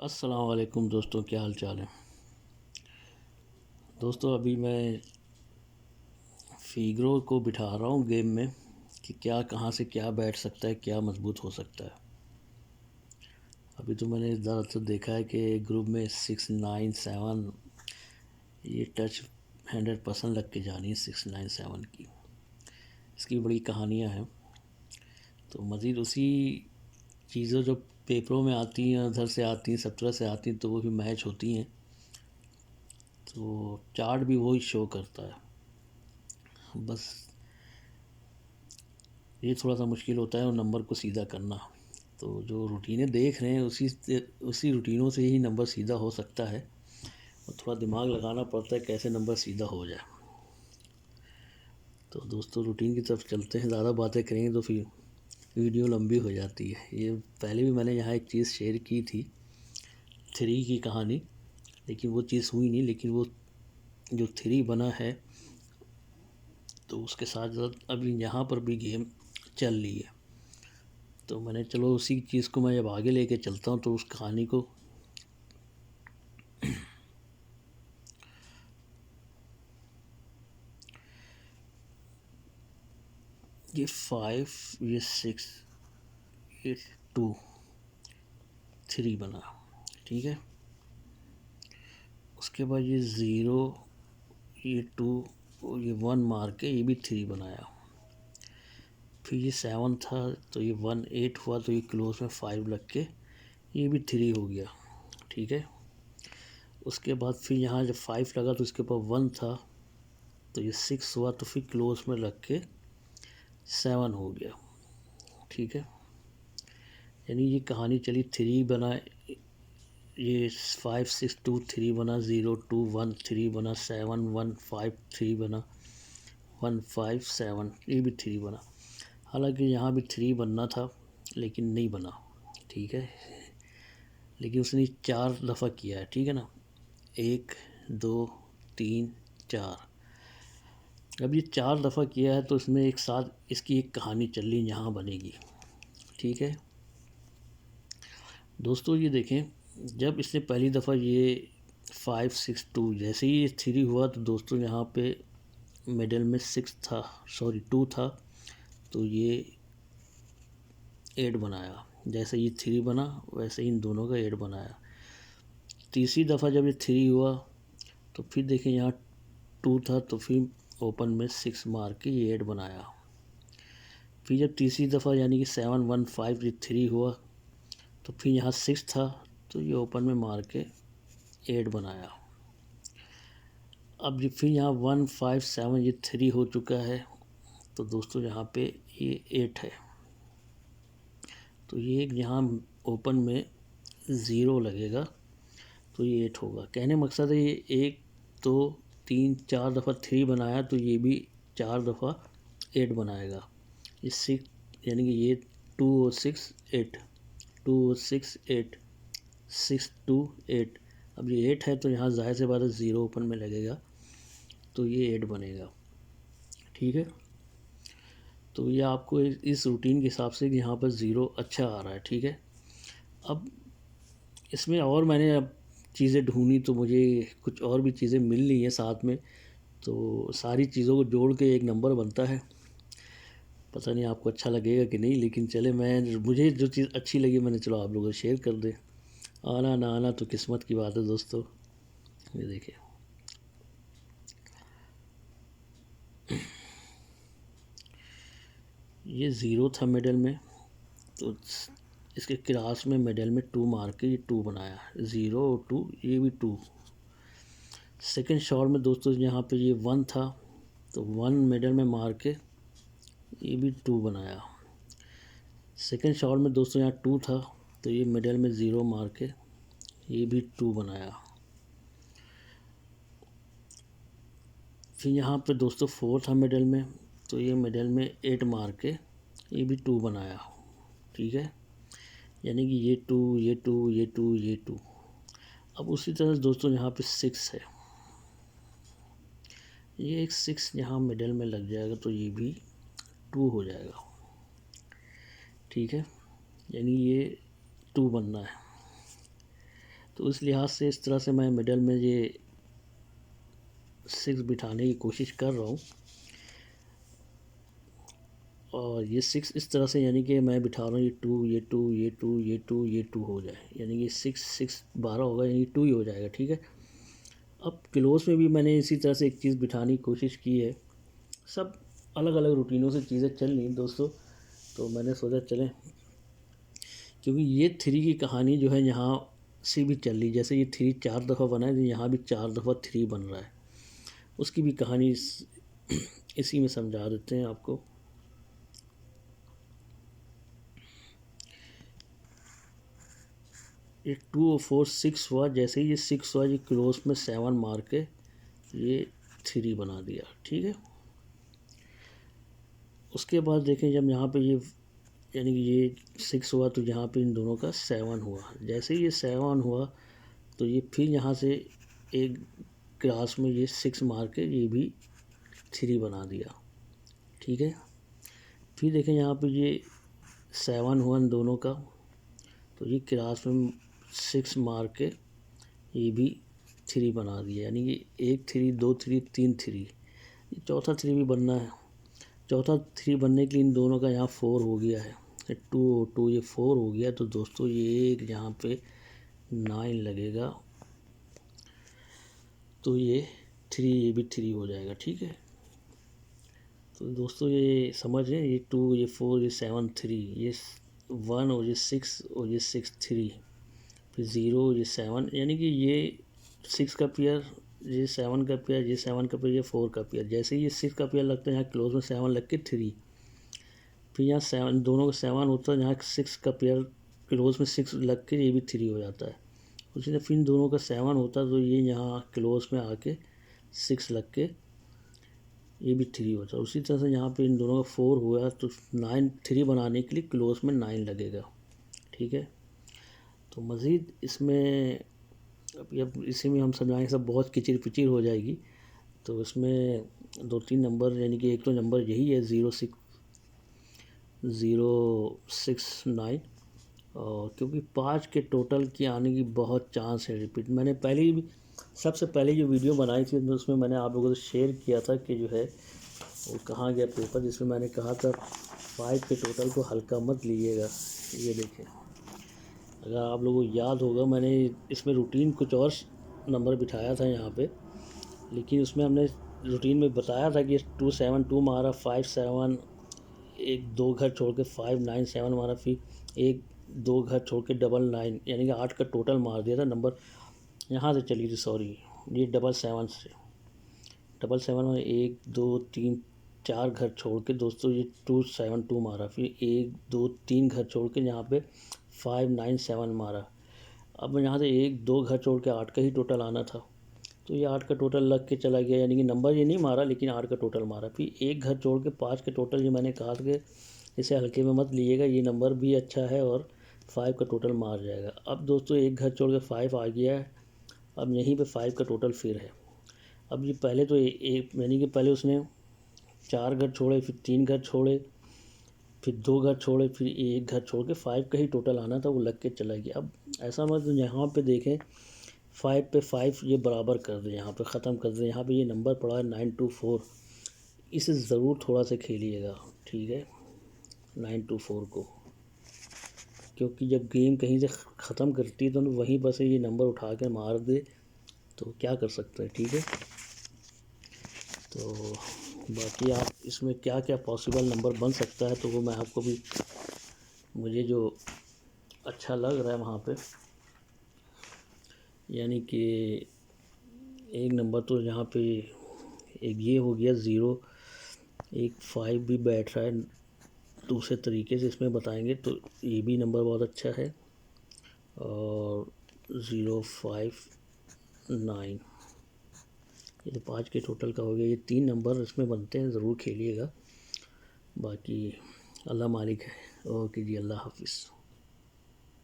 अस्सलाम वालेकुम दोस्तों, क्या हाल चाल है। दोस्तों अभी मैं फिगरो को बिठा रहा हूँ गेम में कि क्या कहाँ से क्या बैठ सकता है, क्या मजबूत हो सकता है। अभी तो मैंने ज़्यादातर देखा है कि ग्रुप में 6 9 7 ये टच 100% लग के जानी है 6 9 7 की। इसकी बड़ी कहानियाँ हैं। तो मज़ीद उसी चीज़ें जो पेपरों में आती हैं, उधर से आती हैं, सब तरह से आती हैं, तो वो भी मैच होती हैं। तो चार्ट भी वही शो करता है। बस ये थोड़ा सा मुश्किल होता है और नंबर को सीधा करना। तो जो रूटीनें देख रहे हैं उसी रूटीनों से ही नंबर सीधा हो सकता है, और थोड़ा दिमाग लगाना पड़ता है कैसे नंबर सीधा हो जाए। तो दोस्तों रूटीन की तरफ चलते हैं। ज़्यादा बातें करेंगे तो फिर वीडियो लंबी हो जाती है। ये पहले भी मैंने यहाँ एक चीज़ शेयर की थी, 3 की कहानी, लेकिन वो चीज़ हुई नहीं। लेकिन वो जो 3 बना है तो उसके साथ साथ अभी यहाँ पर भी गेम चल रही है। तो मैंने चलो उसी चीज़ को मैं जब आगे लेके चलता हूँ तो उस कहानी को ये 5, ये 6, ये 2, 3 बना, ठीक है। उसके बाद ये 0, ये 2 और ये 1 मार के ये भी 3 बनाया। फिर ये 7 था तो ये 1 8 हुआ तो ये क्लोज में 5 लग के ये भी 3 हो गया, ठीक है। उसके बाद फिर यहाँ जब 5 लगा तो इसके ऊपर 1 था तो ये 6 हुआ तो फिर क्लोज में लग के 7 हो गया, ठीक है। यानी ये कहानी चली, 3 बना, ये 5 6 2 3 बना, 0 2 1 3 बना, 7 1 5 3 बना, 1 5 7 ये भी 3 बना। हालांकि यहाँ भी 3 बनना था लेकिन नहीं बना, ठीक है। लेकिन उसने 4 दफ़ा किया है, ठीक है ना। 1 2 3 4, अब ये 4 दफ़ा किया है तो इसमें एक साथ इसकी एक कहानी चल रही यहाँ बनेगी, ठीक है। दोस्तों ये देखें, जब इसने पहली दफ़ा ये 5 6 2 जैसे ही ये 3 हुआ तो दोस्तों यहाँ पे मिडल में 6 था, सॉरी 2 था, तो ये 8 बनाया। जैसे ये 3 बना वैसे ही इन दोनों का 8 बनाया। तीसरी दफ़ा जब ये 3 हुआ तो फिर देखें यहाँ 2 था तो फिर ओपन में 6 मार के ये 8 बनाया। फिर जब तीसरी दफ़ा यानी कि 7 1 5 ये 3 हुआ तो फिर यहाँ 6 था तो ये ओपन में मार के 8 बनाया। अब ये फिर यहाँ 1 5 7 ये 3 हो चुका है तो दोस्तों यहाँ पे ये 8 है, तो ये यहाँ ओपन में 0 लगेगा तो ये 8 होगा। कहने मकसद है ये 1 2 3 4 दफ़ा 3 बनाया तो ये भी 4 दफ़ा 8 बनाएगा। ये 6 यानी कि ये 2 और 6 8, 2 और 6 8, 6 2 8। अब ये 8 है तो यहाँ ज़ाहिर से बात है 0 ओपन में लगेगा तो ये 8 बनेगा, ठीक है। तो ये आपको इस रूटीन के हिसाब से यहाँ पर 0 अच्छा आ रहा है, ठीक है। अब इसमें और मैंने अब चीज़ें ढूंढी तो मुझे कुछ और भी चीज़ें मिल रही हैं साथ में, तो सारी चीज़ों को जोड़ के एक नंबर बनता है। पता नहीं आपको अच्छा लगेगा कि नहीं, लेकिन चले मुझे जो चीज़ अच्छी लगी मैंने चलो आप लोगों को शेयर कर दे। आना ना आना तो किस्मत की बात है दोस्तों। ये देखिए, ये 0 था मिडल में तो इसके क्रास में मिडल में 2 मार के ये 2 बनाया, 0 और 2 ये भी 2। सेकंड शॉट में दोस्तों यहाँ पे ये 1 था तो 1 मिडल में मार के ये भी 2 बनाया। सेकंड शॉट में दोस्तों यहाँ 2 था तो ये मिडल में 0 मार के ये भी 2 बनाया। फिर यहाँ पे दोस्तों 4 था मिडल में तो ये मिडल में 8 मार के ये भी 2 बनाया, ठीक है। यानी कि ये 2 ये 2 ये 2 ये 2। अब उसी तरह दोस्तों यहाँ पे 6 है, ये एक 6 यहाँ मिडल में लग जाएगा तो ये भी 2 हो जाएगा, ठीक है। यानी ये 2 बनना है। तो इस लिहाज से इस तरह से मैं मिडल में ये 6 बिठाने की कोशिश कर रहा हूँ। और ये 6 इस तरह से यानी कि मैं बिठा रहा हूँ, ये 2 ये 2 ये 2 ये 2 ये 2 हो जाए, यानी कि 6 6 12 होगा, यानी 2 ही हो जाएगा। ठीक है। अब क्लोज में भी मैंने इसी तरह से एक चीज़ बिठाने की कोशिश की है। सब अलग अलग रूटीनों से चीज़ें चल रही दोस्तों, तो मैंने सोचा चलें, क्योंकि ये 3 की कहानी जो है यहाँ से भी चल रही। जैसे ये 3 4 दफ़ा बना है, तो यहाँ भी 4 दफ़ा 3 बन रहा है। उसकी भी कहानी इसी में समझा देते हैं आपको। ये 2 और 4 6 हुआ, जैसे ही ये 6 हुआ, ये क्लोज में 7 मार के ये 3 बना दिया। ठीक है। उसके बाद देखें, जब यहाँ पे ये यानी कि ये 6 हुआ, तो यहाँ पे इन दोनों का 7 हुआ। जैसे ही ये 7 हुआ, तो ये फिर यहाँ से एक क्रास में ये 6 मार के ये भी 3 बना दिया। ठीक है। फिर देखें यहाँ पे ये 7 हुआ इन दोनों का, तो ये क्रास में 6 मार के ये भी 3 बना दिया, यानी कि 1 3 2 3 3 3, ये चौथा 3 भी बनना है। चौथा 3 बनने के लिए इन दोनों का यहाँ 4 हो गया है, 2 और 2 ये 4 हो गया। तो दोस्तों ये एक यहाँ पे 9 लगेगा, तो ये 3 ये भी 3 हो जाएगा। ठीक है। तो दोस्तों ये समझ रहे हैं, ये 2 ये 4 ये 7 3, ये 1 और ये 6 और ये 6 3, फिर 0 ये 7, यानी कि ये 6 का पेयर, ये 7 का पेयर, ये 7 का पेयर, ये 4 का पेयर। जैसे ही ये 6 का पेयर लगता है, यहाँ क्लोज में 7 लग के 3, फिर यहाँ 7 दोनों का 7 होता है, यहाँ 6 का पेयर क्लोज में 6 लग के ये भी 3 हो जाता है। उसी तरह फिर दोनों का 7 होता है, तो ये यहाँ क्लोज में आके 6 लग के ये भी 3 होता है। उसी तरह से यहाँ पे इन दोनों का 4 हुआ, तो 9 3 बनाने के लिए क्लोज में 9 लगेगा। ठीक है। तो मज़ीद इसमें अब इसी में हम समझाएंगे, सब बहुत किचिर पिचिर हो जाएगी। तो इसमें 2-3 नंबर, यानी कि एक तो नंबर यही है 069, और क्योंकि 5 के टोटल की आने की बहुत चांस है रिपीट। मैंने पहले भी सबसे पहले जो वीडियो बनाई थी, तो उसमें मैंने आप लोगों से शेयर किया था कि जो है वो कहाँ गया पेपर, जिसमें मैंने कहा था 5 के टोटल को हल्का मत लीजिएगा। ये देखें, अगर आप लोगों को याद होगा, मैंने इसमें रूटीन कुछ और नंबर बिठाया था यहाँ पे, लेकिन उसमें हमने रूटीन में बताया था कि 2 7 2 मारा, 5 7, 1 2 घर छोड़ के 5 9 7 मारा, फिर 1 2 घर छोड़ के 9 9, यानी कि 8 का टोटल मार दिया था। नंबर यहाँ से चली थी, सॉरी, ये 7 से 7 में 1 2 3 4 घर छोड़ के दोस्तों ये 2 7 2 मारा, फिर 1 2 3 घर छोड़ के यहाँ पे 5 9 7 मारा। अब यहाँ से 1 2 घर छोड़ के 8 का ही टोटल आना था, तो ये 8 का टोटल लग के चला गया, यानी कि नंबर ये नहीं मारा, लेकिन 8 का टोटल मारा। फिर 1 घर छोड़ के 5 के टोटल, ये मैंने कहा था कि इसे हल्के में मत लीजिएगा, ये नंबर भी अच्छा है और 5 का टोटल मार जाएगा। अब दोस्तों 1 घर छोड़ के 5 आ गया है, अब यहीं पे 5 का टोटल फिर है। अब ये पहले तो यानी कि पहले उसने 4 घर छोड़े, फिर 3 घर छोड़े, फिर 2 घर छोड़े, फिर 1 घर छोड़ के 5 का ही टोटल आना था, वो लग के चला गया। अब ऐसा मत यहाँ पे देखें 5 पे 5 ये बराबर कर दें, यहाँ पे ख़त्म कर दें। यहाँ पे ये नंबर पड़ा है 924, इसे ज़रूर थोड़ा सा खेलिएगा। ठीक है, 924 को, क्योंकि जब गेम कहीं से ख़त्म करती है तो वहीं पर से ये नंबर उठा कर मार दे, तो क्या कर सकते हैं। ठीक है। तो बाकी आप इसमें क्या क्या पॉसिबल नंबर बन सकता है, तो वो मैं आपको भी, मुझे जो अच्छा लग रहा है वहाँ पे, यानी कि एक नंबर तो यहाँ पे एक ये हो गया 0, एक 5 भी बैठ रहा है दूसरे तरीके से, इसमें बताएंगे तो ये भी नंबर बहुत अच्छा है, और 0 5 9, ये तो 5 के टोटल का हो गया। ये 3 नंबर इसमें बनते हैं, ज़रूर खेलिएगा। बाकी अल्लाह मालिक है। ओके जी, अल्लाह हाफिज़।